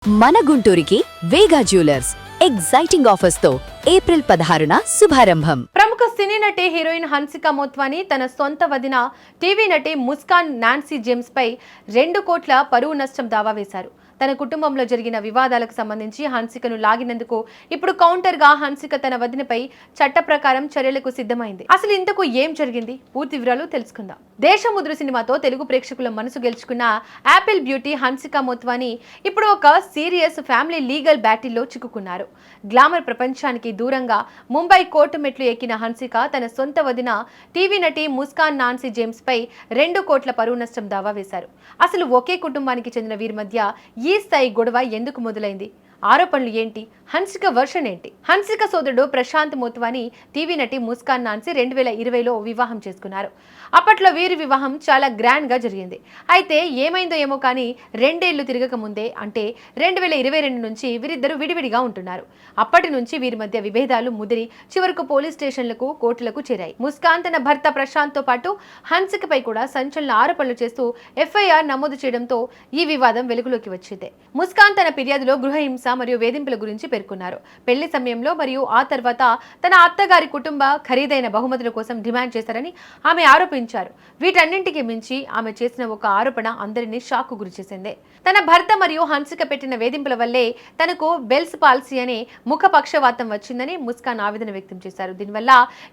మన గుంటూరుకి వేగా jewellers exciting offers తో April 16న శుభారంభం. ప్రముఖ సినీ నటి హీరోయిన్ హన్సిక మోత్వాని తన సొంత వదిన టీవీ నటి ముస్కాన్ నాన్సీ జేమ్స్ పై 2 కోట్ల పరువు నష్టం దావా వేశారు. తన కుటుంబంలో జరిగిన వివాదాలకు సంబంధించి హన్సికను లాగినందుకు ఇప్పుడు కౌంటర్ గా హన్సిక తన వదినపై చట్ట ప్రకారం చర్యలకు సిద్ధమైంది. అసలు ఇంతకు ఏం జరిగింది? పూర్తి వివరాలు తెలుసుకుందాం. దేశముద్రు సినిమాతో తెలుగు ప్రేక్షకుల మనసు గెలుచుకున్న యాపిల్ బ్యూటీ హన్సిక మోత్వాని ఇప్పుడు ఒక సీరియస్ ఫ్యామిలీ లీగల్ బ్యాటిల్లో చిక్కుకున్నారు. గ్లామర్ ప్రపంచానికి దూరంగా ముంబై కోర్టు మెట్లు ఎక్కిన హన్సిక తన సొంత వదిన టీవీ నటి ముస్కాన్ నాన్సీ జేమ్స్ పై 2 కోట్ల పరువు నష్టం దావా వేశారు. అసలు ఒకే కుటుంబానికి చెందిన వీరి మధ్య ఈ స్థాయి గొడవ ఎందుకు మొదలైంది? ఆరోపణలు ఏంటి? హన్సిక వర్షన్ ఏంటి? హన్సిక సోదరుడు ప్రశాంత్ మోత్వాని టీవీ నటి ముస్కాన్ నాన్సీ 2020లో వివాహం చేసుకున్నారు. అప్పట్లో వీరి వివాహం చాలా గ్రాండ్ గా జరిగింది. అయితే ఏమైందో ఏమో కానీ 2 ఏళ్లు తిరగక ముందే అంటే 2022 నుంచి వీరిద్దరూ విడివిడిగా ఉంటున్నారు. అప్పటి నుంచి వీరి మధ్య విభేదాలు ముదిరి చివరకు పోలీస్ స్టేషన్లకు కోర్టులకు చేరాయి. ముస్కాన్ తన భర్త ప్రశాంత్ తో పాటు హన్సికపై కూడా సంచలన ఆరోపణలు చేస్తూ FIR నమోదు చేయడంతో ఈ వివాదం వెలుగులోకి వచ్చింది. ముస్కాన్ తన ఫిర్యాదులో గృహహింస మరియు వేధింపుల గురించి పేర్కొన్నారు. పెళ్లి సమయంలో మరియు ఆ తర్వాత తన అత్తగారి కుటుంబ ఖరీదైన బహుమతుల కోసం డిమాండ్ చేశారని ఆమె ఆరోపించారు. వీటన్నింటికి మించి ఆమె చేసిన ఒక ఆరోపణ అందరినీ షాక్ గురిచేసింది. తన భర్త మరియు హన్సిక పెట్టిన వేధింపుల వల్లే తనకు బెల్స్ పాల్సీ అనే ముఖ పక్షవాతం వచ్చిందని ముస్కాన్ ఆవేదన వ్యక్తం చేశారు. దీనివల్ల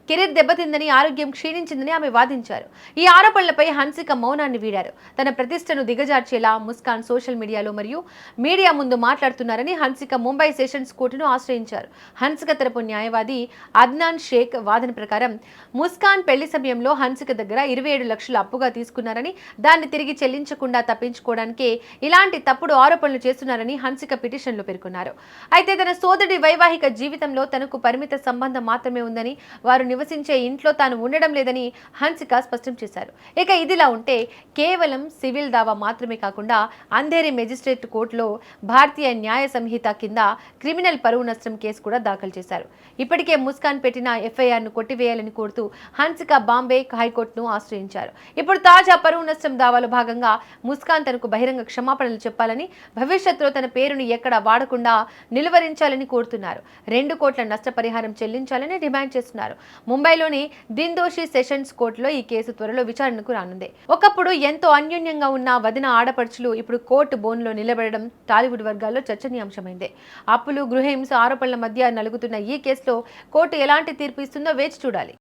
కెరీర్ దెబ్బతిందని, ఆరోగ్యం క్షీణించిందని ఆమె వాదించారు. ఈ ఆరోపణలపై హన్సిక మౌనాన్ని వీడారు. తన ప్రతిష్టను దిగజార్చేలా ముస్కాన్ సోషల్ మీడియాలో మరియు మీడియా ముందు మాట్లాడుతున్నారని హన్సిక ముంబై సెషన్స్ కోర్టును ఆశ్రయించారు. హన్సిక తరపు న్యాయవాది అద్నాన్ షేక్ వాదన ప్రకారం ముస్కాన్ పెళ్లి సమయంలో హన్సిక దగ్గర 27 లక్షలు అప్పుగా తీసుకున్నారని, దాన్ని తిరిగి చెల్లించకుండా తప్పించుకోవడానికే ఇలాంటి తప్పుడు ఆరోపణలు చేస్తున్నారని హన్సిక పిటిషన్లో పేర్కొన్నారు. అయితే తన సోదరుడి వైవాహిక జీవితంలో తనకు పరిమిత సంబంధం మాత్రమే ఉందని, వారు నివసించే ఇంట్లో తాను ఉండడం లేదని హన్సిక స్పష్టం చేశారు. ఇక ఇదిలా ఉంటే కేవలం సివిల్ దావా మాత్రమే కాకుండా అంధేరి మెజిస్ట్రేట్ కోర్టులో భారతీయ న్యాయ సంహిత కింద క్రిమినల్ పరువు నష్టం కేసు కూడా దాఖలు చేశారు. ఇప్పటికే ముస్కాన్ పెట్టిన FIR ను కొట్టివేయాలని కోరుతూ హన్సిక బాంబే హైకోర్టును ఆశ్రయించారు. ఇప్పుడు తాజా పరువు నష్టం దావాలో భాగంగా ముస్కాన్ తనకు బహిరంగ క్షమాపణలు చెప్పాలని, భవిష్యత్తులో తన పేరును ఎక్కడా వాడకుండా నిలువరించాలని కోరుతున్నారు. 2 కోట్ల నష్టపరిహారం చెల్లించాలని డిమాండ్ చేస్తున్నారు. ముంబైలోని దిందోషి సెషన్స్ కోర్టులో ఈ కేసు త్వరలో విచారణకు రానుంది. ఒకప్పుడు ఎంతో అన్యోన్యంగా ఉన్న వదిన ఆడపడుచులు ఇప్పుడు కోర్టు బోన్లో నిలబడడం టాలీవుడ్ వర్గాల్లో చర్చనీయాంశమైంది. అప్పులు, గృహహింస ఆరోపణల మధ్య నలుగుతున్న ఈ కేసులో కోర్టు ఎలాంటి తీర్పు ఇస్తుందో వేచి చూడాలి.